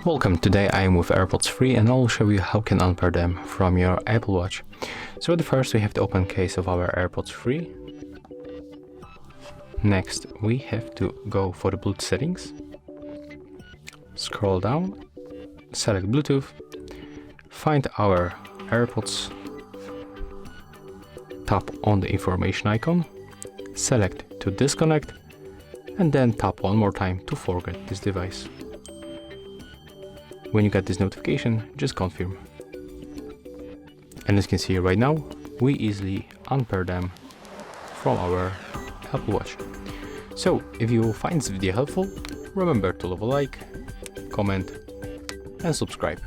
Welcome, today I am with AirPods 3 and I'll show you how you can unpair them from your Apple Watch. So at first we have to open case of our AirPods 3. Next we have to go for the Bluetooth settings. Scroll down, select Bluetooth, find our AirPods, tap on the information icon, select to disconnect, and then tap one more time to forget this device. When you get this notification, just confirm. And as you can see right now, we easily unpair them from our Apple Watch. So if you find this video helpful, remember to leave a like, comment and subscribe.